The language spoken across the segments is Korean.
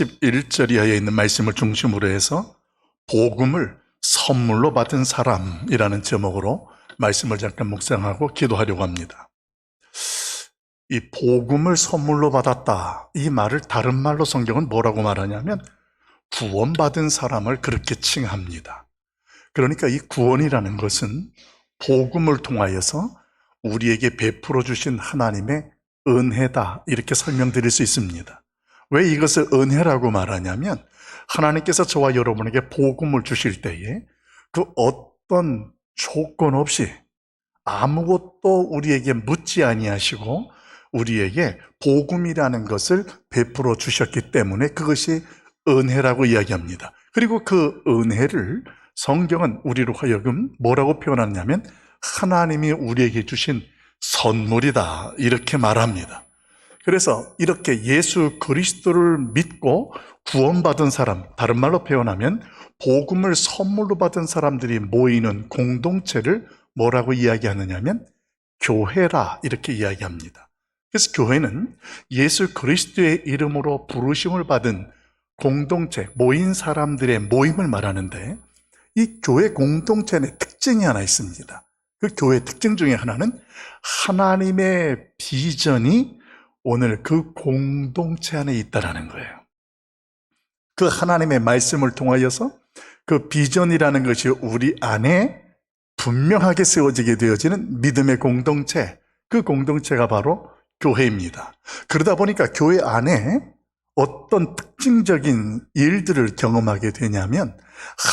11절 이하에 있는 말씀을 중심으로 해서 복음을 선물로 받은 사람이라는 제목으로 말씀을 잠깐 묵상하고 기도하려고 합니다. 이 복음을 선물로 받았다, 이 말을 다른 말로 성경은 뭐라고 말하냐면 구원받은 사람을 그렇게 칭합니다. 그러니까 이 구원이라는 것은 복음을 통하여서 우리에게 베풀어 주신 하나님의 은혜다, 이렇게 설명드릴 수 있습니다. 왜 이것을 은혜라고 말하냐면 하나님께서 저와 여러분에게 복음을 주실 때에 그 어떤 조건 없이 아무것도 우리에게 묻지 아니하시고 우리에게 복음이라는 것을 베풀어 주셨기 때문에 그것이 은혜라고 이야기합니다. 그리고 그 은혜를 성경은 우리로 하여금 뭐라고 표현하냐면 하나님이 우리에게 주신 선물이다, 이렇게 말합니다. 그래서 이렇게 예수 그리스도를 믿고 구원받은 사람, 다른 말로 표현하면 복음을 선물로 받은 사람들이 모이는 공동체를 뭐라고 이야기하느냐면 교회라, 이렇게 이야기합니다. 그래서 교회는 예수 그리스도의 이름으로 부르심을 받은 공동체, 모인 사람들의 모임을 말하는데 이 교회 공동체의 특징이 하나 있습니다. 그 교회의 특징 중에 하나는 하나님의 비전이 오늘 그 공동체 안에 있다라는 거예요. 그 하나님의 말씀을 통하여서 그 비전이라는 것이 우리 안에 분명하게 세워지게 되어지는 믿음의 공동체, 그 공동체가 바로 교회입니다. 그러다 보니까 교회 안에 어떤 특징적인 일들을 경험하게 되냐면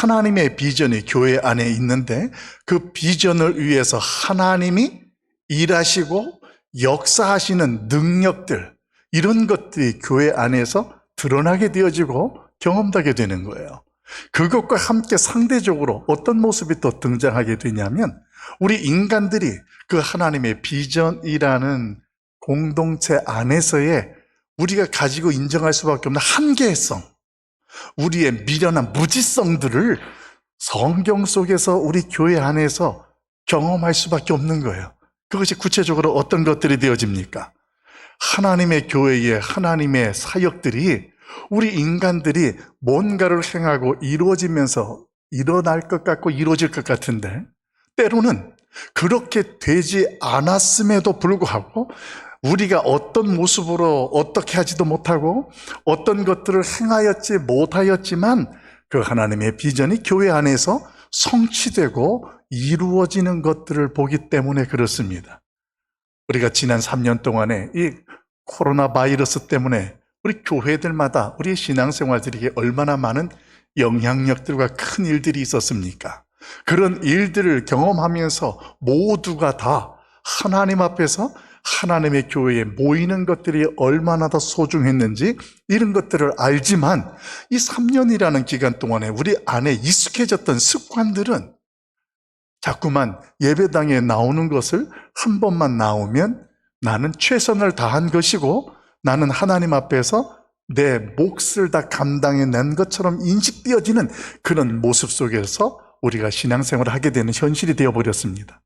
하나님의 비전이 교회 안에 있는데 그 비전을 위해서 하나님이 일하시고 역사하시는 능력들, 이런 것들이 교회 안에서 드러나게 되어지고 경험하게 되는 거예요. 그것과 함께 상대적으로 어떤 모습이 또 등장하게 되냐면 우리 인간들이 그 하나님의 비전이라는 공동체 안에서의 우리가 가지고 인정할 수밖에 없는 한계성, 우리의 미련한 무지성들을 성경 속에서 우리 교회 안에서 경험할 수밖에 없는 거예요. 그것이 구체적으로 어떤 것들이 되어집니까? 하나님의 교회의 하나님의 사역들이 우리 인간들이 뭔가를 행하고 이루어지면서 일어날 것 같고 이루어질 것 같은데 때로는 그렇게 되지 않았음에도 불구하고 우리가 어떤 모습으로 어떻게 하지도 못하고 어떤 것들을 행하였지 못하였지만 그 하나님의 비전이 교회 안에서 성취되고 이루어지는 것들을 보기 때문에 그렇습니다. 우리가 지난 3년 동안에 이 코로나 바이러스 때문에 우리 교회들마다 우리의 신앙생활들에게 얼마나 많은 영향력들과 큰 일들이 있었습니까? 그런 일들을 경험하면서 모두가 다 하나님 앞에서 하나님의 교회에 모이는 것들이 얼마나 더 소중했는지 이런 것들을 알지만 이 3년이라는 기간 동안에 우리 안에 익숙해졌던 습관들은 자꾸만 예배당에 나오는 것을 한 번만 나오면 나는 최선을 다한 것이고 나는 하나님 앞에서 내 몫을 다 감당해낸 것처럼 인식되어지는 그런 모습 속에서 우리가 신앙생활을 하게 되는 현실이 되어버렸습니다.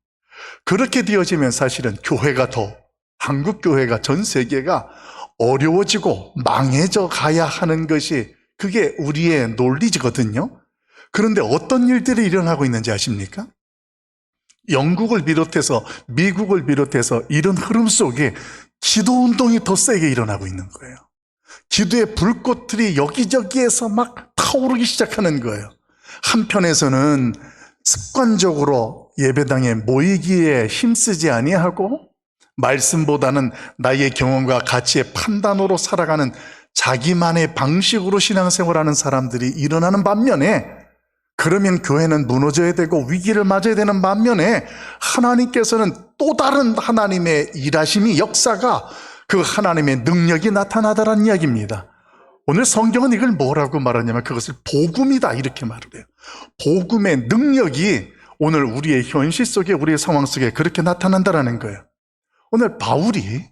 그렇게 되어지면 사실은 교회가 더, 한국 교회가, 전 세계가 어려워지고 망해져 가야 하는 것이 그게 우리의 논리거든요. 그런데 어떤 일들이 일어나고 있는지 아십니까? 영국을 비롯해서 미국을 비롯해서 이런 흐름 속에 기도운동이 더 세게 일어나고 있는 거예요. 기도의 불꽃들이 여기저기에서 막 타오르기 시작하는 거예요. 한편에서는 습관적으로 예배당에 모이기에 힘쓰지 아니하고 말씀보다는 나의 경험과 가치의 판단으로 살아가는 자기만의 방식으로 신앙생활하는 사람들이 일어나는 반면에 그러면 교회는 무너져야 되고 위기를 맞아야 되는 반면에 하나님께서는 또 다른 하나님의 일하심이, 역사가, 그 하나님의 능력이 나타나다라는 이야기입니다. 오늘 성경은 이걸 뭐라고 말하냐면 그것을 복음이다, 이렇게 말을 해요. 복음의 능력이 오늘 우리의 현실 속에, 우리의 상황 속에 그렇게 나타난다라는 거예요. 오늘 바울이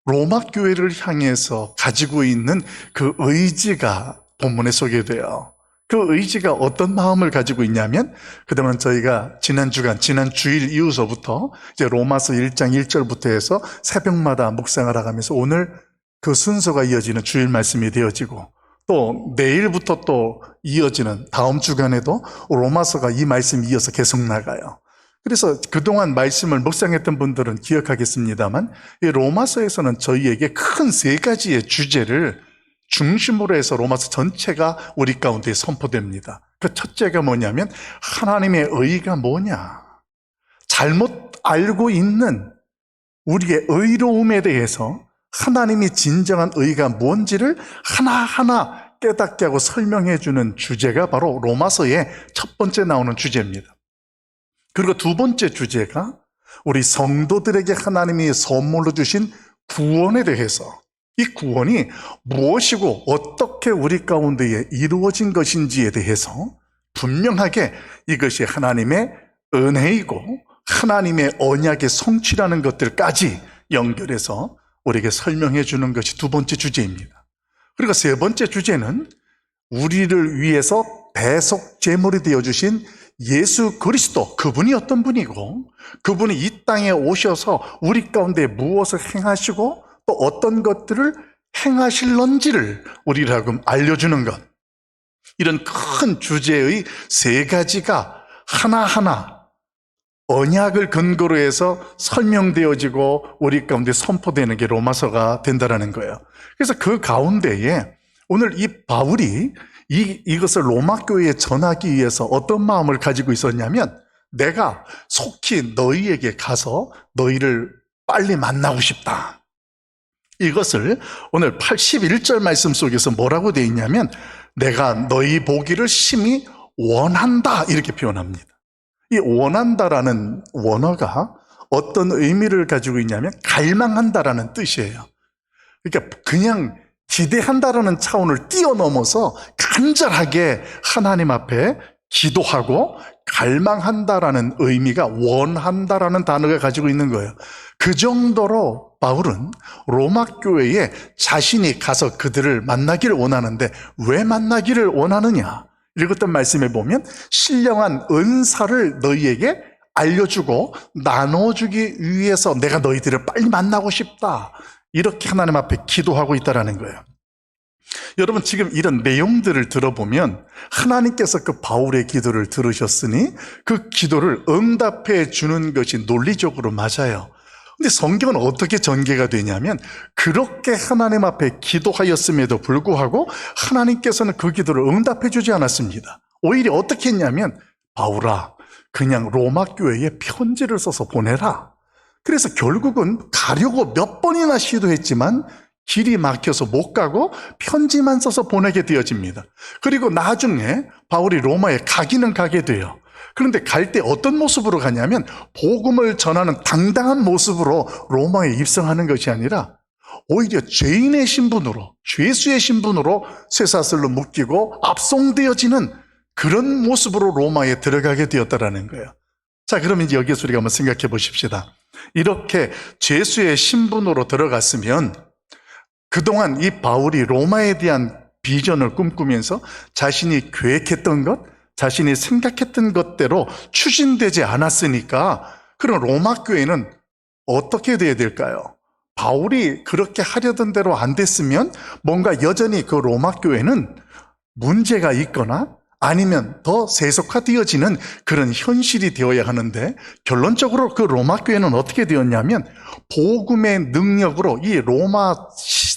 로마 교회를 향해서 가지고 있는 그 의지가 본문에 소개돼요. 그 의지가 어떤 마음을 가지고 있냐면, 그동안 저희가 지난 주일 이후서부터 이제 로마서 1장 1절부터 해서 새벽마다 묵상을 하면서 오늘 그 순서가 이어지는 주일 말씀이 되어지고 또 내일부터 또 이어지는 다음 주간에도 로마서가 이 말씀이 이어서 계속 나가요. 그래서 그동안 말씀을 묵상했던 분들은 기억하겠습니다만 이 로마서에서는 저희에게 큰 세 가지의 주제를 중심으로 해서 로마서 전체가 우리 가운데 선포됩니다. 그 첫째가 뭐냐면 하나님의 의가 뭐냐, 잘못 알고 있는 우리의 의로움에 대해서 하나님이 진정한 의가 뭔지를 하나하나 깨닫게 하고 설명해 주는 주제가 바로 로마서의 첫 번째 나오는 주제입니다. 그리고 두 번째 주제가 우리 성도들에게 하나님이 선물로 주신 구원에 대해서, 이 구원이 무엇이고 어떻게 우리 가운데에 이루어진 것인지에 대해서 분명하게 이것이 하나님의 은혜이고 하나님의 언약의 성취라는 것들까지 연결해서 우리에게 설명해 주는 것이 두 번째 주제입니다. 그리고 세 번째 주제는 우리를 위해서 대속 제물이 되어주신 예수 그리스도, 그분이 어떤 분이고 그분이 이 땅에 오셔서 우리 가운데 무엇을 행하시고 또 어떤 것들을 행하실런지를 우리를 하여금 알려주는 것, 이런 큰 주제의 세 가지가 하나하나 언약을 근거로 해서 설명되어지고 우리 가운데 선포되는 게 로마서가 된다는 거예요. 그래서 그 가운데에 오늘 이 바울이 이것을 로마 교회에 전하기 위해서 어떤 마음을 가지고 있었냐면, 내가 속히 너희에게 가서 너희를 빨리 만나고 싶다. 이것을 오늘 81절 말씀 속에서 뭐라고 되어 있냐면, 내가 너희 보기를 심히 원한다, 이렇게 표현합니다. 이 원한다라는 원어가 어떤 의미를 가지고 있냐면 갈망한다라는 뜻이에요. 그러니까 그냥 기대한다라는 차원을 뛰어넘어서 간절하게 하나님 앞에 기도하고 갈망한다라는 의미가 원한다라는 단어가 가지고 있는 거예요. 그 정도로 바울은 로마 교회에 자신이 가서 그들을 만나기를 원하는데, 왜 만나기를 원하느냐? 읽었던 말씀에 보면 신령한 은사를 너희에게 알려주고 나눠주기 위해서 내가 너희들을 빨리 만나고 싶다, 이렇게 하나님 앞에 기도하고 있다는 거예요. 여러분, 지금 이런 내용들을 들어보면 하나님께서 그 바울의 기도를 들으셨으니 그 기도를 응답해 주는 것이 논리적으로 맞아요. 근데 성경은 어떻게 전개가 되냐면, 그렇게 하나님 앞에 기도하였음에도 불구하고 하나님께서는 그 기도를 응답해 주지 않았습니다. 오히려 어떻게 했냐면, 바울아, 그냥 로마 교회에 편지를 써서 보내라. 그래서 결국은 가려고 몇 번이나 시도했지만 길이 막혀서 못 가고 편지만 써서 보내게 되어집니다. 그리고 나중에 바울이 로마에 가기는 가게 돼요. 그런데 갈 때 어떤 모습으로 가냐면, 복음을 전하는 당당한 모습으로 로마에 입성하는 것이 아니라 오히려 죄인의 신분으로, 죄수의 신분으로 쇠사슬로 묶이고 압송되어지는 그런 모습으로 로마에 들어가게 되었다는 거예요. 자, 그러면 이제 여기에서 우리가 한번 생각해 보십시다. 이렇게 죄수의 신분으로 들어갔으면 그동안 이 바울이 로마에 대한 비전을 꿈꾸면서 자신이 계획했던 것, 자신이 생각했던 것대로 추진되지 않았으니까, 그럼 로마 교회는 어떻게 돼야 될까요? 바울이 그렇게 하려던 대로 안 됐으면 뭔가 여전히 그 로마 교회는 문제가 있거나 아니면 더 세속화되어지는 그런 현실이 되어야 하는데, 결론적으로 그 로마 교회는 어떻게 되었냐면 복음의 능력으로 이 로마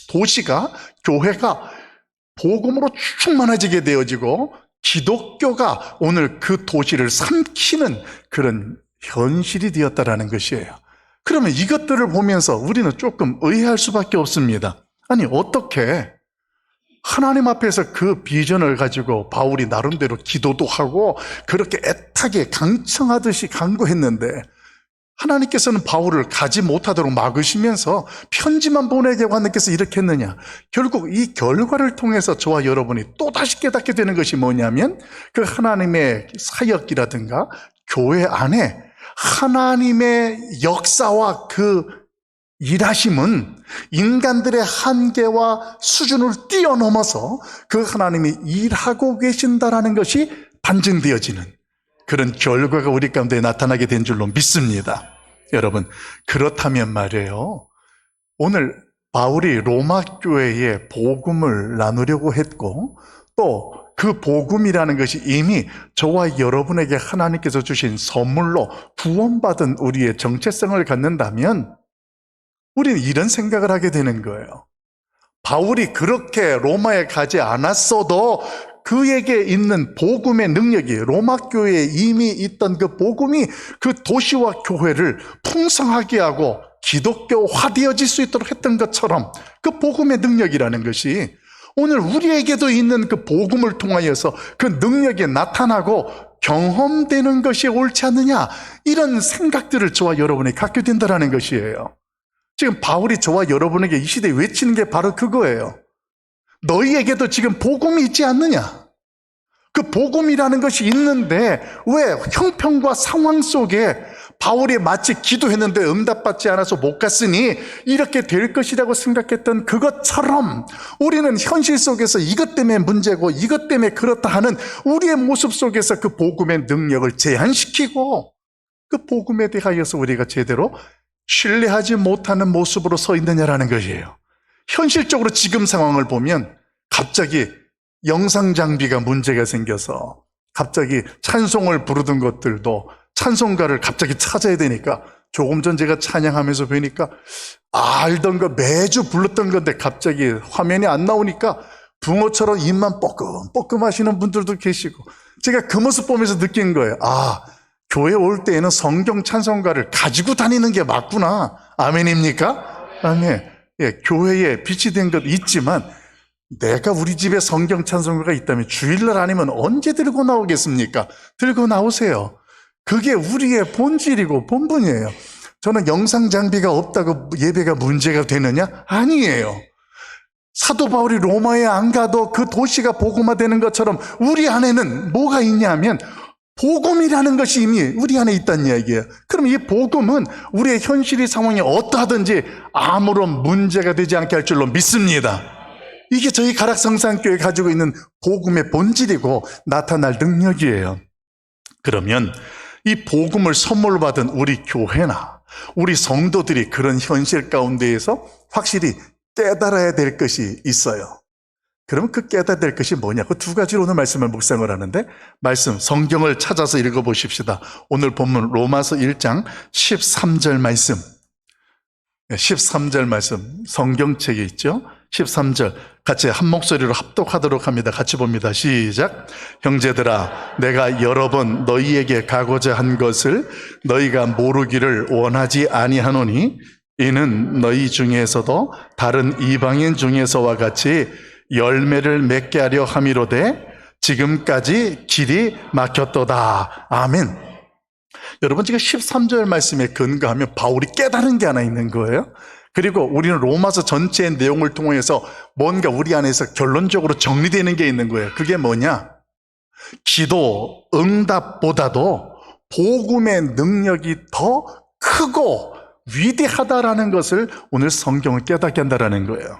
도시가, 교회가 복음으로 충만해지게 되어지고 기독교가 오늘 그 도시를 삼키는 그런 현실이 되었다는 것이에요. 그러면 이것들을 보면서 우리는 조금 의아할 수밖에 없습니다. 아니, 어떻게 하나님 앞에서 그 비전을 가지고 바울이 나름대로 기도도 하고 그렇게 애타게 강청하듯이 간구했는데 하나님께서는 바울을 가지 못하도록 막으시면서 편지만 보내게 하나님께서 이렇게 했느냐? 결국 이 결과를 통해서 저와 여러분이 또다시 깨닫게 되는 것이 뭐냐면, 그 하나님의 사역이라든가 교회 안에 하나님의 역사와 그 일하심은 인간들의 한계와 수준을 뛰어넘어서 그 하나님이 일하고 계신다라는 것이 반증되어지는 그런 결과가 우리 가운데 나타나게 된 줄로 믿습니다. 여러분, 그렇다면 말이에요, 오늘 바울이 로마 교회에 복음을 나누려고 했고 또 그 복음이라는 것이 이미 저와 여러분에게 하나님께서 주신 선물로 구원받은 우리의 정체성을 갖는다면 우리는 이런 생각을 하게 되는 거예요. 바울이 그렇게 로마에 가지 않았어도 그에게 있는 복음의 능력이 로마 교회에 이미 있던 그 복음이 그 도시와 교회를 풍성하게 하고 기독교화되어질 수 있도록 했던 것처럼 그 복음의 능력이라는 것이 오늘 우리에게도 있는 그 복음을 통하여서 그 능력이 나타나고 경험되는 것이 옳지 않느냐, 이런 생각들을 저와 여러분이 갖게 된다는 것이에요. 지금 바울이 저와 여러분에게 이 시대에 외치는 게 바로 그거예요. 너희에게도 지금 복음이 있지 않느냐? 그 복음이라는 것이 있는데 왜 형편과 상황 속에 바울이 마치 기도했는데 응답받지 않아서 못 갔으니 이렇게 될 것이라고 생각했던 그것처럼 우리는 현실 속에서 이것 때문에 문제고 이것 때문에 그렇다 하는 우리의 모습 속에서 그 복음의 능력을 제한시키고 그 복음에 대하여서 우리가 제대로 신뢰하지 못하는 모습으로 서 있느냐라는 것이에요. 현실적으로 지금 상황을 보면 갑자기 영상 장비가 문제가 생겨서 갑자기 찬송을 부르던 것들도 찬송가를 갑자기 찾아야 되니까 조금 전 제가 찬양하면서 보니까 알던 거 매주 불렀던 건데 갑자기 화면이 안 나오니까 붕어처럼 입만 뻐끔뻐끔 하시는 분들도 계시고 제가 그 모습 보면서 느낀 거예요. 아, 교회 올 때에는 성경 찬송가를 가지고 다니는 게 맞구나. 아멘입니까? 아멘. 예, 교회에 빛이 된 것 있지만 내가 우리 집에 성경 찬송가가 있다면 주일날 아니면 언제 들고 나오겠습니까? 들고 나오세요. 그게 우리의 본질이고 본분이에요. 저는 영상 장비가 없다고 예배가 문제가 되느냐? 아니에요. 사도 바울이 로마에 안 가도 그 도시가 복음화되는 것처럼 우리 안에는 뭐가 있냐면 복음이라는 것이 이미 우리 안에 있다는 이야기예요. 그럼 이 복음은 우리의 현실의 상황이 어떠하든지 아무런 문제가 되지 않게 할 줄로 믿습니다. 이게 저희 가락성산교회 가지고 있는 복음의 본질이고 나타날 능력이에요. 그러면 이 복음을 선물로 받은 우리 교회나 우리 성도들이 그런 현실 가운데에서 확실히 깨달아야 될 것이 있어요. 그러면 그 깨달아야 될 것이 뭐냐? 그 두 가지로 오늘 말씀을 묵상을 하는데 말씀 성경을 찾아서 읽어보십시다. 오늘 본문 로마서 1장 13절 말씀, 13절 말씀 성경책에 있죠. 13절 같이 한 목소리로 합독하도록 합니다. 같이 봅니다. 시작. 형제들아, 내가 여러 번 너희에게 가고자 한 것을 너희가 모르기를 원하지 아니하노니 이는 너희 중에서도 다른 이방인 중에서와 같이 열매를 맺게 하려 함이로되 지금까지 길이 막혔도다. 아멘. 여러분, 지금 13절 말씀에 근거하면 바울이 깨달은 게 하나 있는 거예요. 그리고 우리는 로마서 전체의 내용을 통해서 뭔가 우리 안에서 결론적으로 정리되는 게 있는 거예요. 그게 뭐냐? 기도 응답보다도 복음의 능력이 더 크고 위대하다라는 것을 오늘 성경을 깨닫게 한다는 거예요.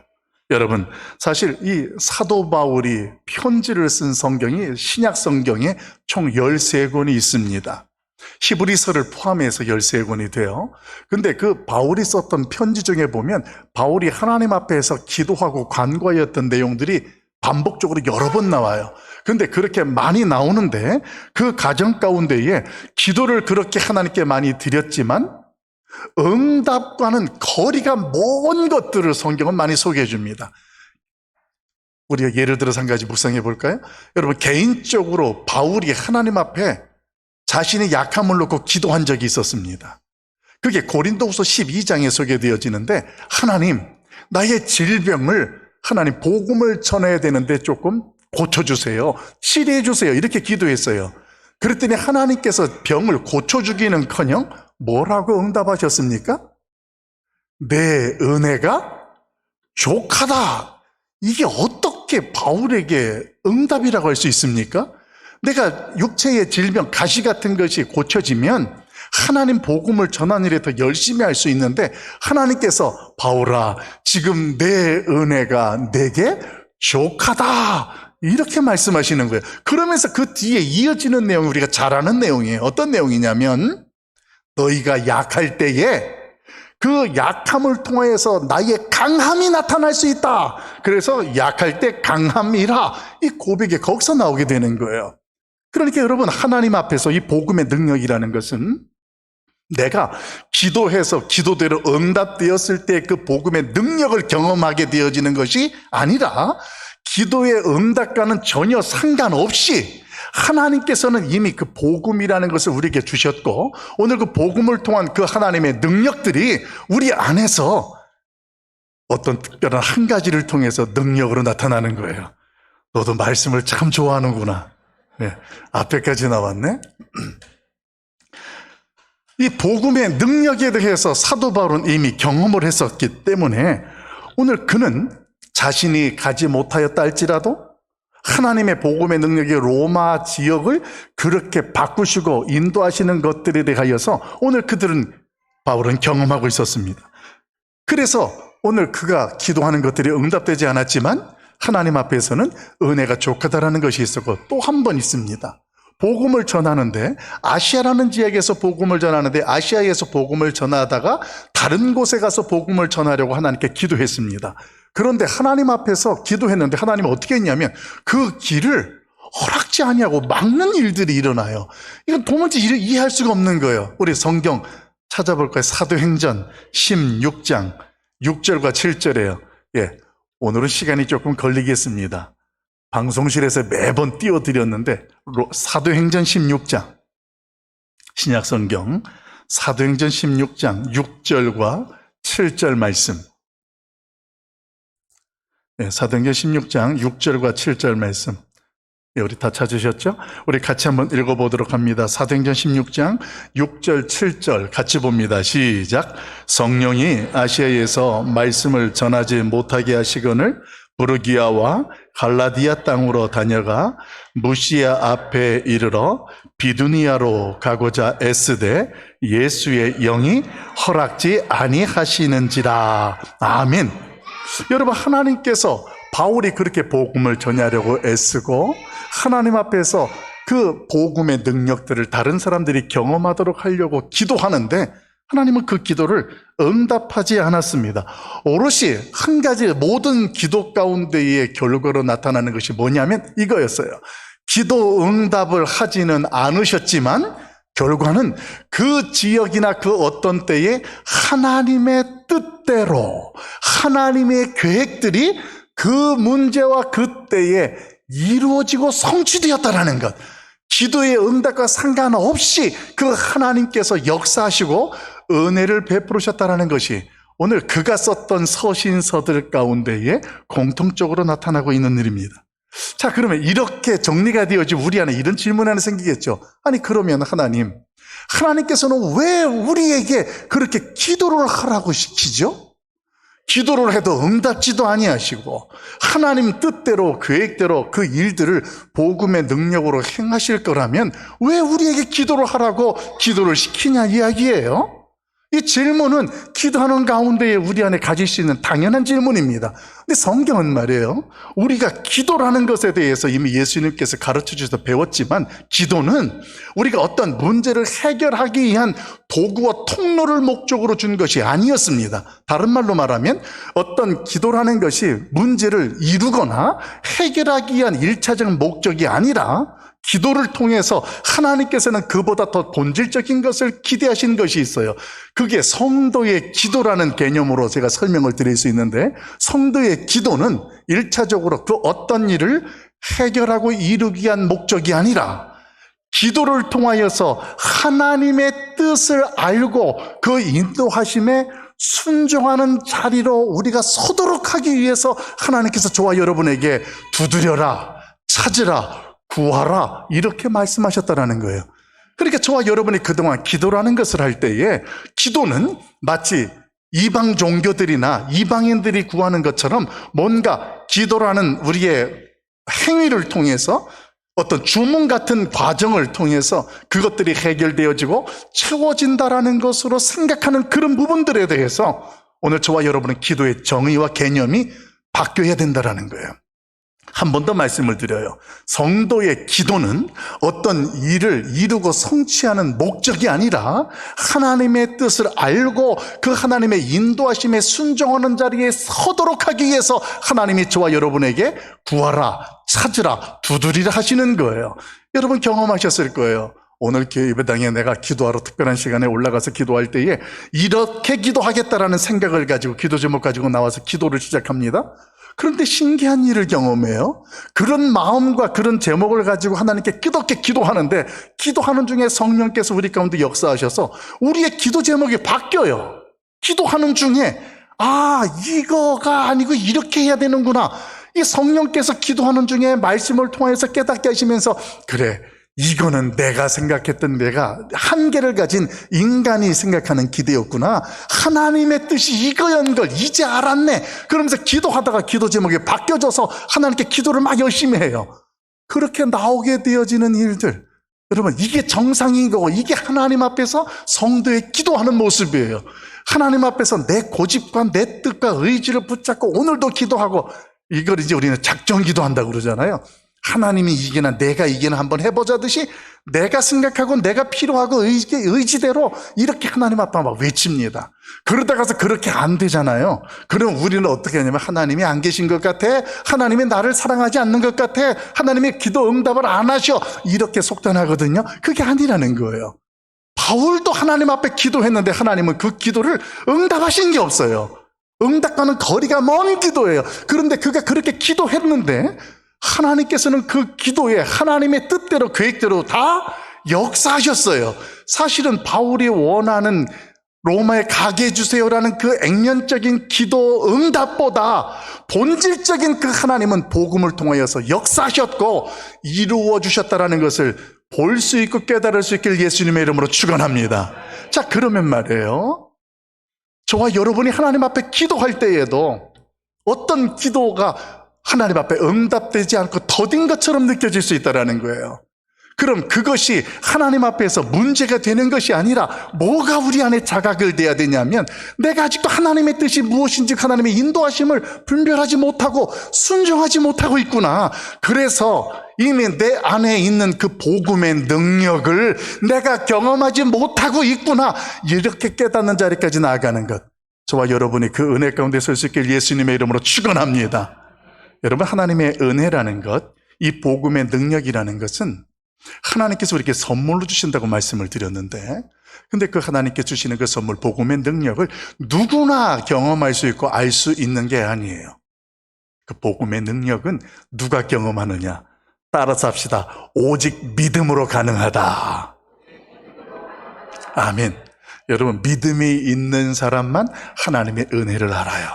여러분, 사실 이 사도 바울이 편지를 쓴 성경이 신약 성경에 총 13권이 있습니다. 히브리서를 포함해서 13권이 돼요. 근데 그 바울이 썼던 편지 중에 보면 바울이 하나님 앞에서 기도하고 간구하였던 내용들이 반복적으로 여러 번 나와요. 근데 그렇게 많이 나오는데 그 가정 가운데에 기도를 그렇게 하나님께 많이 드렸지만 응답과는 거리가 먼 것들을 성경은 많이 소개해 줍니다. 우리가 예를 들어서 한 가지 묵상해 볼까요? 여러분, 개인적으로 바울이 하나님 앞에 자신의 약함을 놓고 기도한 적이 있었습니다. 그게 고린도후서 12장에 소개되어지는데 하나님, 나의 질병을 하나님 복음을 전해야 되는데 조금 고쳐주세요. 치료해 주세요. 이렇게 기도했어요. 그랬더니 하나님께서 병을 고쳐주기는커녕 뭐라고 응답하셨습니까? 내 은혜가 족하다. 이게 어떻게 바울에게 응답이라고 할 수 있습니까? 내가 육체의 질병, 가시 같은 것이 고쳐지면 하나님 복음을 전하는 일에 더 열심히 할 수 있는데 하나님께서 바울아, 지금 내 은혜가 내게 족하다. 이렇게 말씀하시는 거예요. 그러면서 그 뒤에 이어지는 내용이 우리가 잘 아는 내용이에요. 어떤 내용이냐면 너희가 약할 때에 그 약함을 통하여서 나의 강함이 나타날 수 있다. 그래서 약할 때 강함이라, 이 고백이 거기서 나오게 되는 거예요. 그러니까 여러분, 하나님 앞에서 이 복음의 능력이라는 것은 내가 기도해서 기도대로 응답되었을 때 그 복음의 능력을 경험하게 되어지는 것이 아니라, 기도의 응답과는 전혀 상관없이 하나님께서는 이미 그 복음이라는 것을 우리에게 주셨고, 오늘 그 복음을 통한 그 하나님의 능력들이 우리 안에서 어떤 특별한 한 가지를 통해서 능력으로 나타나는 거예요. 너도 말씀을 참 좋아하는구나. 네, 앞에까지 나왔네. 이 복음의 능력에 대해서 사도 바울은 이미 경험을 했었기 때문에 오늘 그는 자신이 가지 못하였다 할지라도 하나님의 복음의 능력이 로마 지역을 그렇게 바꾸시고 인도하시는 것들에 대하여서 오늘 바울은 경험하고 있었습니다. 그래서 오늘 그가 기도하는 것들이 응답되지 않았지만 하나님 앞에서는 은혜가 족하다라는 것이 있었고, 또 한 번 있습니다. 복음을 전하는데, 아시아라는 지역에서 복음을 전하는데, 아시아에서 복음을 전하다가 다른 곳에 가서 복음을 전하려고 하나님께 기도했습니다. 그런데 하나님 앞에서 기도했는데 하나님은 어떻게 했냐면 그 길을 허락지 아니하고 막는 일들이 일어나요. 이건 도무지 이해할 수가 없는 거예요. 우리 성경 찾아볼까요? 사도행전 16장 6절과 7절이에요. 예, 오늘은 시간이 조금 걸리겠습니다. 방송실에서 매번 띄워드렸는데, 사도행전 16장, 신약성경 사도행전 16장 6절과 7절 말씀. 네, 사도행전 16장 6절과 7절 말씀. 네, 우리 다 찾으셨죠? 우리 같이 한번 읽어보도록 합니다. 사도행전 16장 6절 7절 같이 봅니다. 시작. 성령이 아시아에서 말씀을 전하지 못하게 하시거늘 부르기아와 갈라디아 땅으로 다녀가 무시아 앞에 이르러 비두니아로 가고자 애쓰되 예수의 영이 허락지 아니하시는지라. 아멘. 여러분, 하나님께서 바울이 그렇게 복음을 전하려고 애쓰고 하나님 앞에서 그 복음의 능력들을 다른 사람들이 경험하도록 하려고 기도하는데, 하나님은 그 기도를 응답하지 않았습니다. 오롯이 한 가지 모든 기도 가운데의 결과로 나타나는 것이 뭐냐면 이거였어요. 기도 응답을 하지는 않으셨지만 결과는 그 지역이나 그 어떤 때에 하나님의 뜻대로 하나님의 계획들이 그 문제와 그 때에 이루어지고 성취되었다는 것. 기도의 응답과 상관없이 그 하나님께서 역사하시고 은혜를 베푸셨다는 것이 오늘 그가 썼던 서신서들 가운데에 공통적으로 나타나고 있는 일입니다. 자, 그러면 이렇게 정리가 되어지 우리 안에 이런 질문 하나 생기겠죠. 아니, 그러면 하나님께서는 왜 우리에게 그렇게 기도를 하라고 시키죠? 기도를 해도 응답지도 아니하시고 하나님 뜻대로 계획대로 그 일들을 복음의 능력으로 행하실 거라면 왜 우리에게 기도를 하라고 기도를 시키냐 이야기예요. 이 질문은 기도하는 가운데에 우리 안에 가질 수 있는 당연한 질문입니다. 근데 성경은 말이에요, 우리가 기도라는 것에 대해서 이미 예수님께서 가르쳐 주셔서 배웠지만, 기도는 우리가 어떤 문제를 해결하기 위한 도구와 통로를 목적으로 준 것이 아니었습니다. 다른 말로 말하면 어떤 기도라는 것이 문제를 이루거나 해결하기 위한 1차적 목적이 아니라, 기도를 통해서 하나님께서는 그보다 더 본질적인 것을 기대하신 것이 있어요. 그게 성도의 기도라는 개념으로 제가 설명을 드릴 수 있는데, 성도의 기도는 1차적으로 그 어떤 일을 해결하고 이루기 위한 목적이 아니라 기도를 통하여서 하나님의 뜻을 알고 그 인도하심에 순종하는 자리로 우리가 서도록 하기 위해서 하나님께서 저와 여러분에게 두드려라, 찾으라, 구하라 이렇게 말씀하셨다는 거예요. 그러니까 저와 여러분이 그동안 기도라는 것을 할 때에 기도는 마치 이방 종교들이나 이방인들이 구하는 것처럼 뭔가 기도라는 우리의 행위를 통해서 어떤 주문 같은 과정을 통해서 그것들이 해결되어지고 채워진다라는 것으로 생각하는 그런 부분들에 대해서 오늘 저와 여러분은 기도의 정의와 개념이 바뀌어야 된다는 거예요. 한 번 더 말씀을 드려요. 성도의 기도는 어떤 일을 이루고 성취하는 목적이 아니라 하나님의 뜻을 알고 그 하나님의 인도하심에 순종하는 자리에 서도록 하기 위해서 하나님이 저와 여러분에게 구하라, 찾으라, 두드리라 하시는 거예요. 여러분 경험하셨을 거예요. 오늘 예배당에 내가 기도하러 특별한 시간에 올라가서 기도할 때에 이렇게 기도하겠다라는 생각을 가지고 기도 제목 가지고 나와서 기도를 시작합니다. 그런데 신기한 일을 경험해요. 그런 마음과 그런 제목을 가지고 하나님께 끝없게 기도하는데 기도하는 중에 성령께서 우리 가운데 역사하셔서 우리의 기도 제목이 바뀌어요. 기도하는 중에 이거가 아니고 이렇게 해야 되는구나. 이 성령께서 기도하는 중에 말씀을 통해서 깨닫게 하시면서 그래, 이거는 내가 생각했던 내가 한계를 가진 인간이 생각하는 기도였구나. 하나님의 뜻이 이거였는 걸 이제 알았네. 그러면서 기도하다가 기도 제목이 바뀌어져서 하나님께 기도를 막 열심히 해요. 그렇게 나오게 되어지는 일들, 여러분 이게 정상인 거고 이게 하나님 앞에서 성도의 기도하는 모습이에요. 하나님 앞에서 내 고집과 내 뜻과 의지를 붙잡고 오늘도 기도하고, 이걸 이제 우리는 작정 기도한다고 그러잖아요. 하나님이 이기나 내가 이기나 한번 해보자듯이 내가 생각하고 내가 필요하고 의지대로 이렇게 하나님 앞에 막 외칩니다. 그러다가서 그렇게 안 되잖아요. 그럼 우리는 어떻게 하냐면 하나님이 안 계신 것 같아, 하나님이 나를 사랑하지 않는 것 같아, 하나님이 기도 응답을 안 하셔, 이렇게 속단하거든요. 그게 아니라는 거예요. 바울도 하나님 앞에 기도했는데 하나님은 그 기도를 응답하신 게 없어요. 응답과는 거리가 먼 기도예요. 그런데 그가 그렇게 기도했는데 하나님께서는 그 기도에 하나님의 뜻대로 계획대로 다 역사하셨어요. 사실은 바울이 원하는 로마에 가게 해주세요라는 그 액면적인 기도 응답보다 본질적인 그 하나님은 복음을 통하여서 역사하셨고 이루어 주셨다라는 것을 볼 수 있고 깨달을 수 있길 예수님의 이름으로 축원합니다. 자, 그러면 말이에요, 저와 여러분이 하나님 앞에 기도할 때에도 어떤 기도가 하나님 앞에 응답되지 않고 더딘 것처럼 느껴질 수 있다는 거예요. 그럼 그것이 하나님 앞에서 문제가 되는 것이 아니라 뭐가 우리 안에 자각을 돼야 되냐면 내가 아직도 하나님의 뜻이 무엇인지 하나님의 인도하심을 분별하지 못하고 순종하지 못하고 있구나. 그래서 이미 내 안에 있는 그 복음의 능력을 내가 경험하지 못하고 있구나. 이렇게 깨닫는 자리까지 나아가는 것, 저와 여러분이 그 은혜 가운데 설 수 있길 예수님의 이름으로 축원합니다. 여러분, 하나님의 은혜라는 것, 이 복음의 능력이라는 것은 하나님께서 우리에게 선물로 주신다고 말씀을 드렸는데, 근데 그 하나님께 주시는 그 선물, 복음의 능력을 누구나 경험할 수 있고 알 수 있는 게 아니에요. 그 복음의 능력은 누가 경험하느냐? 따라서 합시다. 오직 믿음으로 가능하다. 아멘. 여러분, 믿음이 있는 사람만 하나님의 은혜를 알아요.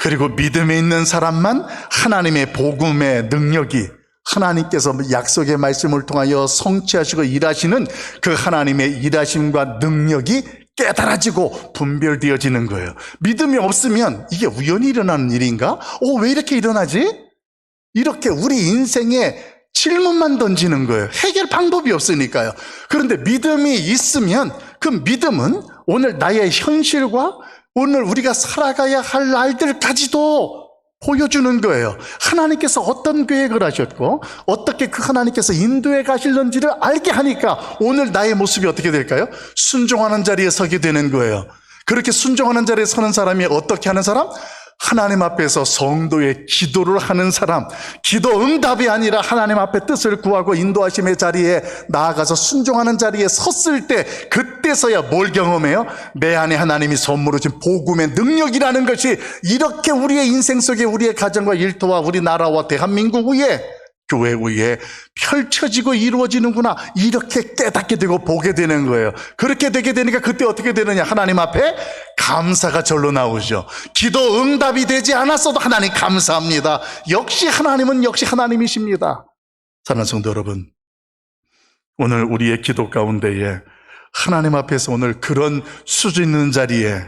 그리고 믿음이 있는 사람만 하나님의 복음의 능력이, 하나님께서 약속의 말씀을 통하여 성취하시고 일하시는 그 하나님의 일하심과 능력이 깨달아지고 분별되어지는 거예요. 믿음이 없으면 이게 우연히 일어나는 일인가? 왜 이렇게 일어나지? 이렇게 우리 인생에 질문만 던지는 거예요. 해결 방법이 없으니까요. 그런데 믿음이 있으면 그 믿음은 오늘 나의 현실과 오늘 우리가 살아가야 할 날들까지도 보여주는 거예요. 하나님께서 어떤 계획을 하셨고 어떻게 그 하나님께서 인도해 가실는지를 알게 하니까 오늘 나의 모습이 어떻게 될까요? 순종하는 자리에 서게 되는 거예요. 그렇게 순종하는 자리에 서는 사람이 어떻게 하는 사람? 하나님 앞에서 성도의 기도를 하는 사람, 기도 응답이 아니라 하나님 앞에 뜻을 구하고 인도하심의 자리에 나아가서 순종하는 자리에 섰을 때, 그때서야 뭘 경험해요? 내 안에 하나님이 선물로 준 복음의 능력이라는 것이 이렇게 우리의 인생 속에 우리의 가정과 일터와 우리나라와 대한민국 위에, 교회 위에 펼쳐지고 이루어지는구나, 이렇게 깨닫게 되고 보게 되는 거예요. 그렇게 되게 되니까 그때 어떻게 되느냐? 하나님 앞에 감사가 절로 나오죠. 기도 응답이 되지 않았어도 하나님 감사합니다. 역시 하나님은 역시 하나님이십니다. 사랑하는 성도 여러분, 오늘 우리의 기도 가운데에 하나님 앞에서 오늘 그런 수준 있는 자리에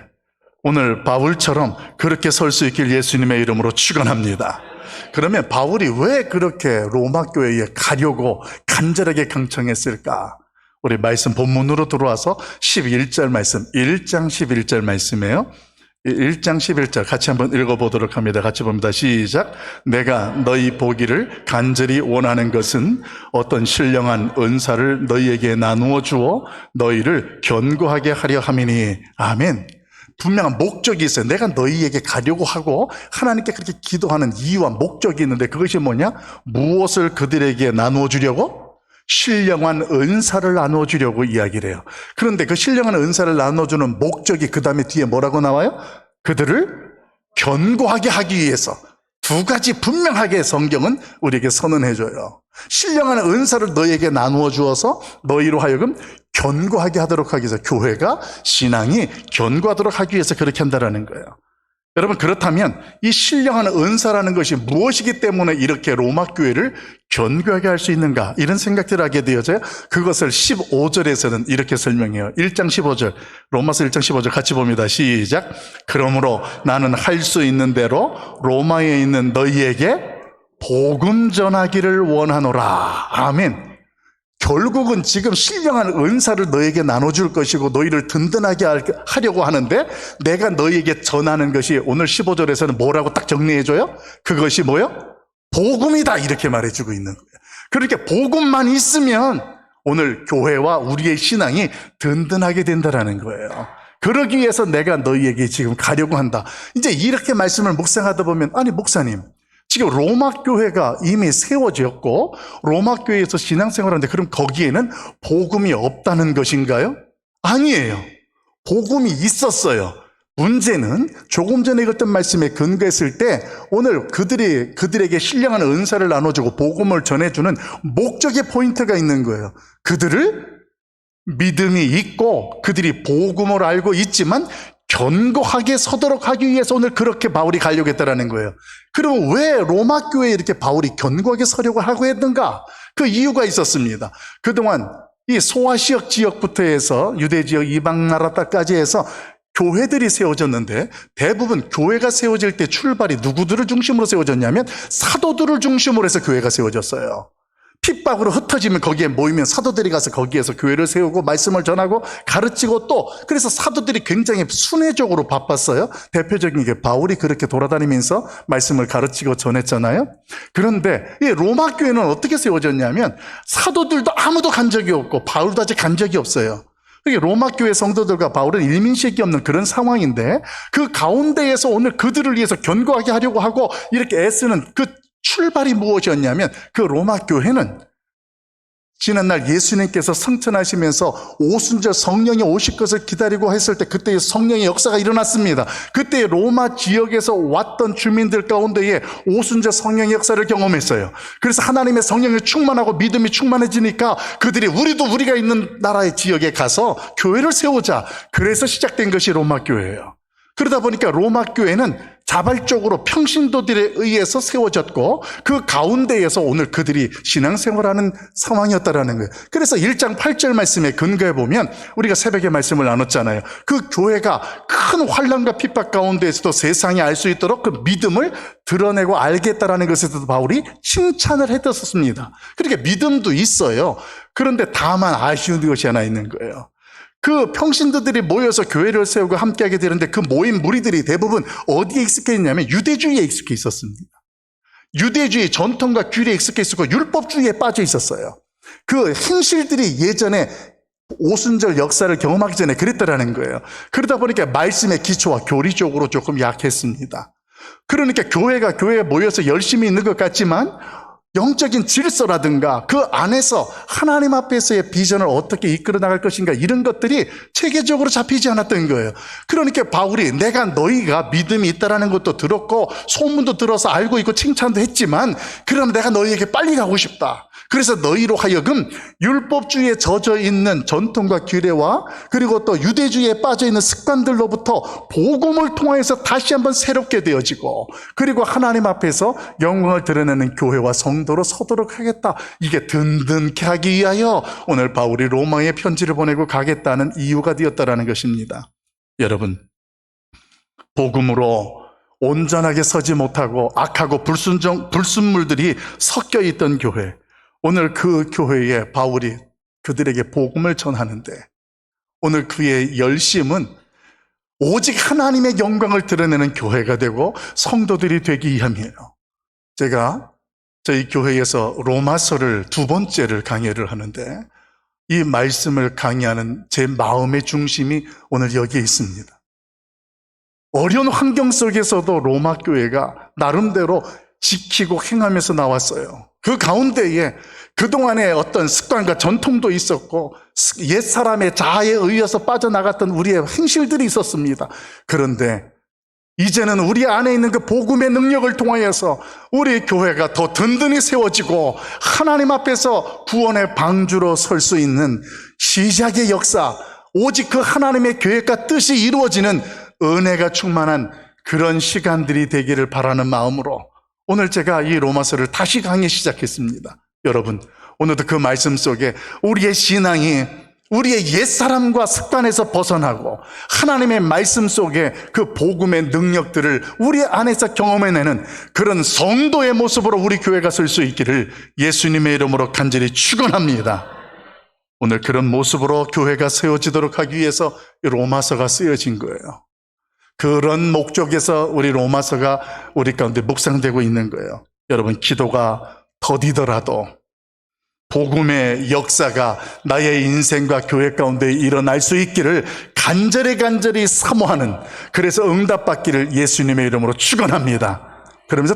오늘 바울처럼 그렇게 설 수 있길 예수님의 이름으로 축원합니다. 그러면 바울이 왜 그렇게 로마 교회에 가려고 간절하게 강청했을까? 우리 말씀 본문으로 들어와서 11절 말씀, 1장 11절 말씀이에요. 1장 11절 같이 한번 읽어보도록 합니다. 같이 봅니다. 시작. 내가 너희 보기를 간절히 원하는 것은 어떤 신령한 은사를 너희에게 나누어 주어 너희를 견고하게 하려 함이니. 아멘. 분명한 목적이 있어요. 내가 너희에게 가려고 하고 하나님께 그렇게 기도하는 이유와 목적이 있는데 그것이 뭐냐? 무엇을 그들에게 나누어 주려고? 신령한 은사를 나눠주려고 이야기를 해요. 그런데 그 신령한 은사를 나눠주는 목적이 그 다음에 뒤에 뭐라고 나와요? 그들을 견고하게 하기 위해서. 두 가지 분명하게 성경은 우리에게 선언해줘요. 신령한 은사를 너희에게 나누어 주어서 너희로 하여금 견고하게 하도록 하기 위해서, 교회가 신앙이 견고하도록 하기 위해서 그렇게 한다는 거예요. 여러분, 그렇다면 이 신령한 은사라는 것이 무엇이기 때문에 이렇게 로마 교회를 견고하게 할 수 있는가, 이런 생각들을 하게 되어져요. 그것을 15절에서는 이렇게 설명해요. 1장 15절, 로마서 1장 15절 같이 봅니다. 시작. 그러므로 나는 할 수 있는 대로 로마에 있는 너희에게 복음 전하기를 원하노라. 아멘. 결국은 지금 신령한 은사를 너에게 나눠줄 것이고 너희를 든든하게 하려고 하는데, 내가 너희에게 전하는 것이 오늘 15절에서는 뭐라고 딱 정리해줘요? 그것이 뭐요? 복음이다, 이렇게 말해주고 있는 거예요. 그렇게 복음만 있으면 오늘 교회와 우리의 신앙이 든든하게 된다는 거예요. 그러기 위해서 내가 너희에게 지금 가려고 한다. 이제 이렇게 말씀을 묵상하다 보면, 아니 목사님, 지금 로마 교회가 이미 세워졌고 로마 교회에서 신앙생활하는데 그럼 거기에는 복음이 없다는 것인가요? 아니에요. 복음이 있었어요. 문제는 조금 전에 읽었던 말씀에 근거했을 때 오늘 그들에게 신령한 은사를 나눠주고 복음을 전해주는 목적의 포인트가 있는 거예요. 그들을 믿음이 있고 그들이 복음을 알고 있지만 견고하게 서도록 하기 위해서 오늘 그렇게 바울이 가려고 했다는 거예요. 그럼 왜 로마 교회에 이렇게 바울이 견고하게 서려고 하고 했는가? 그 이유가 있었습니다. 그동안 이 소아시아 지역부터 해서 유대 지역, 이방 나라까지 해서 교회들이 세워졌는데, 대부분 교회가 세워질 때 출발이 누구들을 중심으로 세워졌냐면 사도들을 중심으로 해서 교회가 세워졌어요. 핍박으로 흩어지면 거기에 모이면 사도들이 가서 거기에서 교회를 세우고 말씀을 전하고 가르치고, 또 그래서 사도들이 굉장히 순회적으로 바빴어요. 대표적인 게 바울이 그렇게 돌아다니면서 말씀을 가르치고 전했잖아요. 그런데 이 로마 교회는 어떻게 세워졌냐면 사도들도 아무도 간 적이 없고 바울도 아직 간 적이 없어요. 로마 교회 성도들과 바울은 일민식이 없는 그런 상황인데, 그 가운데에서 오늘 그들을 위해서 견고하게 하려고 하고 이렇게 애쓰는 그 출발이 무엇이었냐면, 그 로마 교회는 지난날 예수님께서 성천하시면서 오순절 성령이 오실 것을 기다리고 했을 때 그때 성령의 역사가 일어났습니다. 그때 로마 지역에서 왔던 주민들 가운데에 오순절 성령의 역사를 경험했어요. 그래서 하나님의 성령이 충만하고 믿음이 충만해지니까 그들이 우리가 있는 나라의 지역에 가서 교회를 세우자. 그래서 시작된 것이 로마 교회예요. 그러다 보니까 로마 교회는 자발적으로 평신도들에 의해서 세워졌고 그 가운데에서 오늘 그들이 신앙생활하는 상황이었다라는 거예요. 그래서 1장 8절 말씀에 근거해 보면, 우리가 새벽에 말씀을 나눴잖아요. 그 교회가 큰 환난과 핍박 가운데에서도 세상이 알 수 있도록 그 믿음을 드러내고 알겠다라는 것에서도 바울이 칭찬을 했었습니다. 그러니까 믿음도 있어요. 그런데 다만 아쉬운 것이 하나 있는 거예요. 그 평신도들이 모여서 교회를 세우고 함께하게 되는데 그 모인 무리들이 대부분 어디에 익숙해 있냐면 유대주의에 익숙해 있었습니다. 유대주의 전통과 규례에 익숙해 있었고 율법주의에 빠져 있었어요. 그 행실들이 예전에 오순절 역사를 경험하기 전에 그랬다라는 거예요. 그러다 보니까 말씀의 기초와 교리적으로 조금 약했습니다. 그러니까 교회에 모여서 열심히 있는 것 같지만 영적인 질서라든가 그 안에서 하나님 앞에서의 비전을 어떻게 이끌어 나갈 것인가, 이런 것들이 체계적으로 잡히지 않았던 거예요. 그러니까 바울이 내가 너희가 믿음이 있다는 것도 들었고 소문도 들어서 알고 있고 칭찬도 했지만, 그럼 내가 너희에게 빨리 가고 싶다. 그래서 너희로 하여금 율법주의에 젖어 있는 전통과 규례와 그리고 또 유대주의에 빠져 있는 습관들로부터 복음을 통해서 다시 한번 새롭게 되어지고, 그리고 하나님 앞에서 영광을 드러내는 교회와 성도로 서도록 하겠다. 이게 든든케 하기 위하여 오늘 바울이 로마에 편지를 보내고 가겠다는 이유가 되었다라는 것입니다. 여러분, 복음으로 온전하게 서지 못하고 악하고 불순물들이 섞여 있던 교회, 오늘 그 교회에 바울이 그들에게 복음을 전하는데 오늘 그의 열심은 오직 하나님의 영광을 드러내는 교회가 되고 성도들이 되기 위함이에요. 제가 저희 교회에서 로마서를 두 번째를 강의를 하는데 이 말씀을 강의하는 제 마음의 중심이 오늘 여기에 있습니다. 어려운 환경 속에서도 로마 교회가 나름대로 지키고 행하면서 나왔어요. 그 가운데에 그동안의 어떤 습관과 전통도 있었고 옛사람의 자아에 의해서 빠져나갔던 우리의 행실들이 있었습니다. 그런데 이제는 우리 안에 있는 그 복음의 능력을 통하여서 우리 교회가 더 든든히 세워지고 하나님 앞에서 구원의 방주로 설 수 있는 시작의 역사, 오직 그 하나님의 계획과 뜻이 이루어지는 은혜가 충만한 그런 시간들이 되기를 바라는 마음으로 오늘 제가 이 로마서를 다시 강의 시작했습니다. 여러분, 오늘도 그 말씀 속에 우리의 신앙이 우리의 옛사람과 습관에서 벗어나고 하나님의 말씀 속에 그 복음의 능력들을 우리 안에서 경험해내는 그런 성도의 모습으로 우리 교회가 설 수 있기를 예수님의 이름으로 간절히 축원합니다. 오늘 그런 모습으로 교회가 세워지도록 하기 위해서 로마서가 쓰여진 거예요. 그런 목적에서 우리 로마서가 우리 가운데 묵상되고 있는 거예요. 여러분, 기도가 더디더라도 복음의 역사가 나의 인생과 교회 가운데 일어날 수 있기를 간절히 사모하는, 그래서 응답받기를 예수님의 이름으로 축원합니다. 그러면서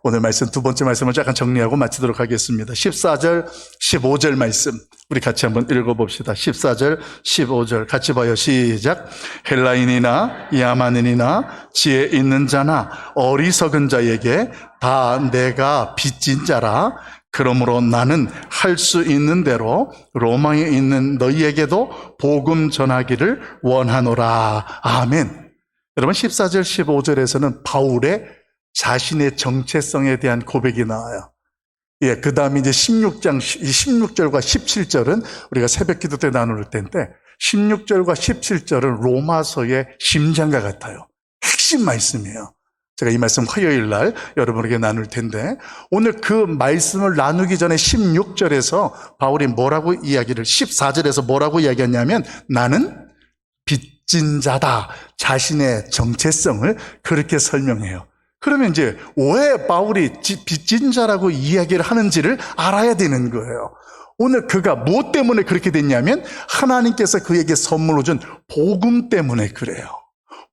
오늘 말씀 두 번째 말씀을 잠깐 정리하고 마치도록 하겠습니다. 14절, 15절 말씀 우리 같이 한번 읽어봅시다. 14절, 15절 같이 봐요. 시작. 헬라인이나 야만인이나 지혜 있는 자나 어리석은 자에게 다 내가 빚진 자라. 그러므로 나는 할 수 있는 대로 로마에 있는 너희에게도 복음 전하기를 원하노라. 아멘. 여러분, 14절, 15절에서는 바울의 자신의 정체성에 대한 고백이 나와요. 예, 그 다음에 이제 16절과 17절은 우리가 새벽 기도 때 나눌 텐데 16절과 17절은 로마서의 심장과 같아요. 핵심 말씀이에요. 제가 이 말씀 화요일 날 여러분에게 나눌 텐데 오늘 그 말씀을 나누기 전에 16절에서 바울이 14절에서 뭐라고 이야기했냐면 나는 빚진 자다. 자신의 정체성을 그렇게 설명해요. 그러면 이제 왜 바울이 빚진 자라고 이야기를 하는지를 알아야 되는 거예요. 오늘 그가 무엇 때문에 그렇게 됐냐면 하나님께서 그에게 선물로 준 복음 때문에 그래요.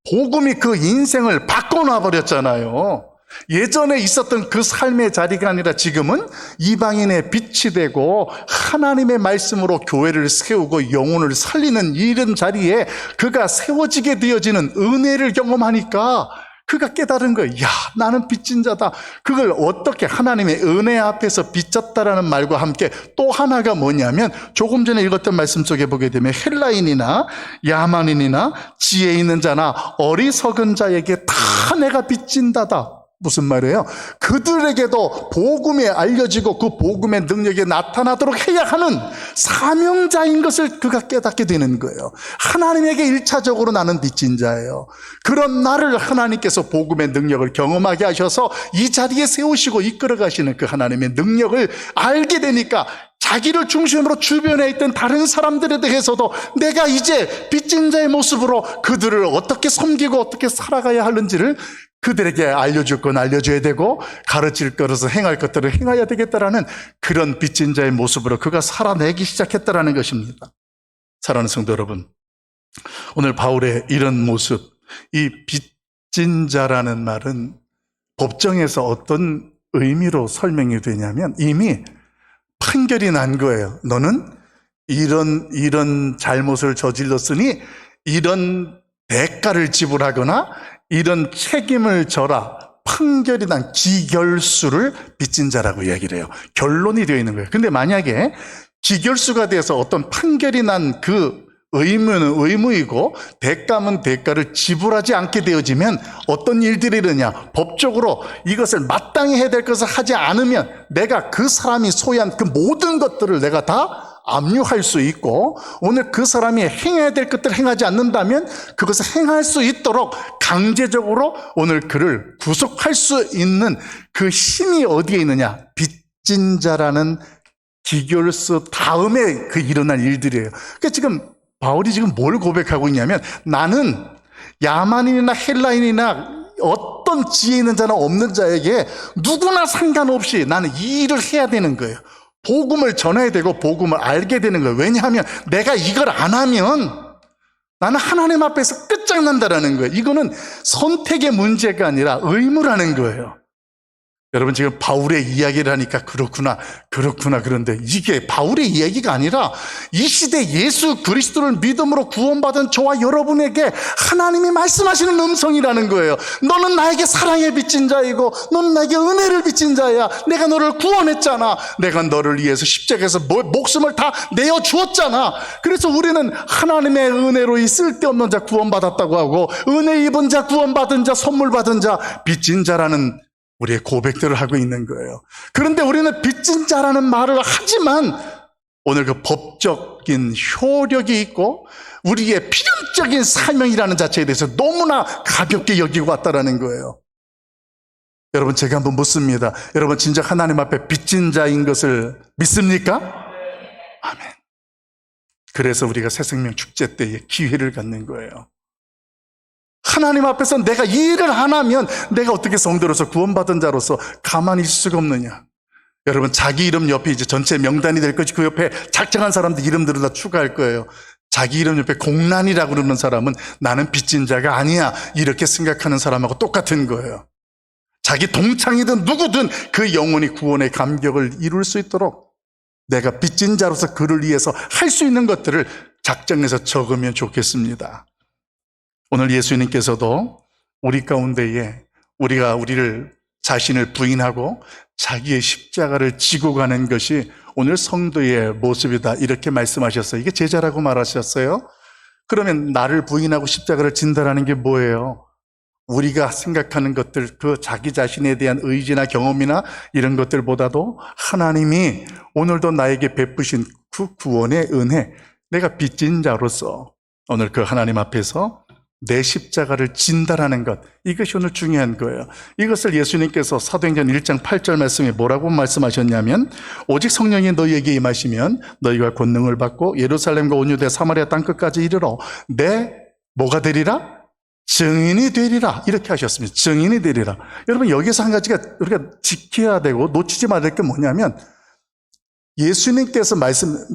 복음이 그 인생을 바꿔놔버렸잖아요. 예전에 있었던 그 삶의 자리가 아니라 지금은 이방인의 빛이 되고 하나님의 말씀으로 교회를 세우고 영혼을 살리는 이런 자리에 그가 세워지게 되어지는 은혜를 경험하니까 그가 깨달은 거예요. 야, 나는 빚진 자다. 그걸 어떻게 하나님의 은혜 앞에서 빚졌다라는 말과 함께 또 하나가 뭐냐면 조금 전에 읽었던 말씀 속에 보게 되면 헬라인이나 야만인이나 지혜 있는 자나 어리석은 자에게 다 내가 빚진다다. 무슨 말이에요? 그들에게도 복음이 알려지고 그 복음의 능력이 나타나도록 해야 하는 사명자인 것을 그가 깨닫게 되는 거예요. 하나님에게 1차적으로 나는 빚진 자예요. 그런 나를 하나님께서 복음의 능력을 경험하게 하셔서 이 자리에 세우시고 이끌어 가시는 그 하나님의 능력을 알게 되니까 자기를 중심으로 주변에 있던 다른 사람들에 대해서도 내가 이제 빚진 자의 모습으로 그들을 어떻게 섬기고 어떻게 살아가야 하는지를 그들에게 알려줄 건 알려줘야 되고 가르칠 것을 행할 것들을 행해야 되겠다라는 그런 빚진 자의 모습으로 그가 살아내기 시작했다라는 것입니다. 사랑하는 성도 여러분, 오늘 바울의 이런 모습, 이 빚진 자라는 말은 법정에서 어떤 의미로 설명이 되냐면 이미 판결이 난 거예요. 너는 이런 잘못을 저질렀으니 이런 대가를 지불하거나 이런 책임을 져라. 판결이 난 기결수를 빚진 자라고 이야기를 해요. 결론이 되어 있는 거예요. 근데 만약에 기결수가 돼서 어떤 판결이 난 그 의무는 의무이고 대가는 대가를 지불하지 않게 되어지면 어떤 일들이 일어나냐. 법적으로 이것을 마땅히 해야 될 것을 하지 않으면 내가 그 사람이 소유한 그 모든 것들을 내가 다 압류할 수 있고 오늘 그 사람이 행해야 될 것들을 행하지 않는다면 그것을 행할 수 있도록 강제적으로 오늘 그를 구속할 수 있는 그 힘이 어디에 있느냐. 빚진 자라는 기결수 다음에 그 일어난 일들이에요. 그러니까 지금 바울이 지금 뭘 고백하고 있냐면 나는 야만인이나 헬라인이나 어떤 지혜 있는 자나 없는 자에게 누구나 상관없이 나는 이 일을 해야 되는 거예요. 복음을 전해야 되고 복음을 알게 되는 거예요. 왜냐하면 내가 이걸 안 하면 나는 하나님 앞에서 끝장난다라는 거예요. 이거는 선택의 문제가 아니라 의무라는 거예요. 여러분, 지금 바울의 이야기를 하니까 그렇구나 그런데 이게 바울의 이야기가 아니라 이 시대 예수 그리스도를 믿음으로 구원받은 저와 여러분에게 하나님이 말씀하시는 음성이라는 거예요. 너는 나에게 사랑에 빚진 자이고 너는 나에게 은혜를 빚진 자야. 내가 너를 구원했잖아. 내가 너를 위해서 십자가에서 목숨을 다 내어주었잖아. 그래서 우리는 하나님의 은혜로 이 쓸데없는 자 구원받았다고 하고, 은혜 입은 자, 구원받은 자, 선물 받은 자, 빚진 자라는 우리의 고백들을 하고 있는 거예요. 그런데 우리는 빚진 자라는 말을 하지만 오늘 그 법적인 효력이 있고 우리의 필연적인 사명이라는 자체에 대해서 너무나 가볍게 여기고 왔다라는 거예요. 여러분, 제가 한번 묻습니다. 여러분, 진짜 하나님 앞에 빚진 자인 것을 믿습니까? 아멘. 그래서 우리가 새생명 축제 때에 기회를 갖는 거예요. 하나님 앞에서 내가 이 일을 안 하면 내가 어떻게 성도로서 구원받은 자로서 가만히 있을 수가 없느냐. 여러분, 자기 이름 옆에 이제 전체 명단이 될 것이 그 옆에 작정한 사람들 이름들을 다 추가할 거예요. 자기 이름 옆에 공란이라고 그러는 사람은 나는 빚진 자가 아니야 이렇게 생각하는 사람하고 똑같은 거예요. 자기 동창이든 누구든 그 영혼이 구원의 감격을 이룰 수 있도록 내가 빚진 자로서 그를 위해서 할 수 있는 것들을 작정해서 적으면 좋겠습니다. 오늘 예수님께서도 우리 가운데에 우리가 우리를 자신을 부인하고 자기의 십자가를 지고 가는 것이 오늘 성도의 모습이다 이렇게 말씀하셨어요. 이게 제자라고 말하셨어요. 그러면 나를 부인하고 십자가를 진다라는 게 뭐예요? 우리가 생각하는 것들, 그 자기 자신에 대한 의지나 경험이나 이런 것들보다도 하나님이 오늘도 나에게 베푸신 그 구원의 은혜, 내가 빚진 자로서 오늘 그 하나님 앞에서 내 십자가를 진다라는 것, 이것이 오늘 중요한 거예요. 이것을 예수님께서 사도행전 1장 8절 말씀에 뭐라고 말씀하셨냐면, 오직 성령이 너희에게 임하시면 너희가 권능을 받고 예루살렘과 온 유대 사마리아 땅끝까지 이르러 내 뭐가 되리라? 증인이 되리라. 이렇게 하셨습니다. 증인이 되리라. 여러분, 여기서 한 가지가 우리가 지켜야 되고 놓치지 말을 게 뭐냐면, 예수님께서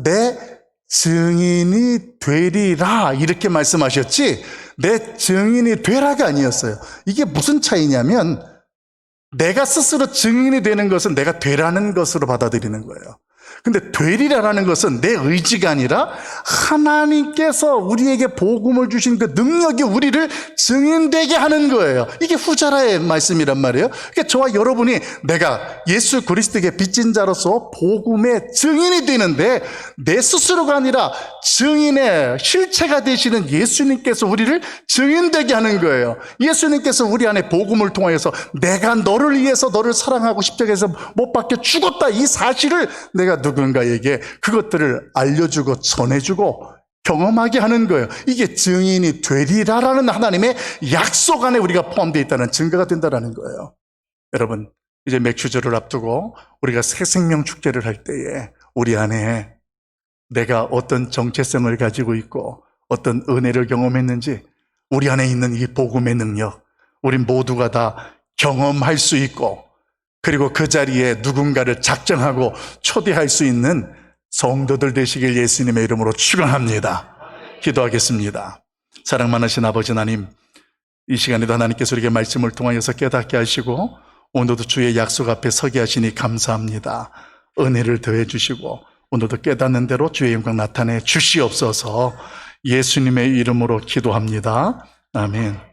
내 증인이 되리라 이렇게 말씀하셨지 내 증인이 되라가 아니었어요. 이게 무슨 차이냐면, 내가 스스로 증인이 되는 것은 내가 되라는 것으로 받아들이는 거예요. 근데 되리라는 것은 내 의지가 아니라 하나님께서 우리에게 복음을 주신 그 능력이 우리를 증인되게 하는 거예요. 이게 후자라의 말씀이란 말이에요. 그러니까 저와 여러분이 내가 예수 그리스도에게 빚진 자로서 복음의 증인이 되는데, 내 스스로가 아니라 증인의 실체가 되시는 예수님께서 우리를 증인되게 하는 거예요. 예수님께서 우리 안에 복음을 통하여서 내가 너를 위해서 너를 사랑하고 십자가에서 못 박혀 죽었다, 이 사실을 내가 누군가에게 그것들을 알려주고 전해주고 경험하게 하는 거예요. 이게 증인이 되리라라는 하나님의 약속 안에 우리가 포함되어 있다는 증거가 된다는 거예요. 여러분, 이제 맥주절을 앞두고 우리가 새 생명 축제를 할 때에 우리 안에 내가 어떤 정체성을 가지고 있고 어떤 은혜를 경험했는지, 우리 안에 있는 이 복음의 능력, 우리 모두가 다 경험할 수 있고, 그리고 그 자리에 누군가를 작정하고 초대할 수 있는 성도들 되시길 예수님의 이름으로 축원합니다. 기도하겠습니다. 사랑 많으신 아버지 하나님, 이 시간에도 하나님께서 우리에게 말씀을 통하여서 깨닫게 하시고 오늘도 주의 약속 앞에 서게 하시니 감사합니다. 은혜를 더해 주시고 오늘도 깨닫는 대로 주의 영광 나타내 주시옵소서. 예수님의 이름으로 기도합니다. 아멘.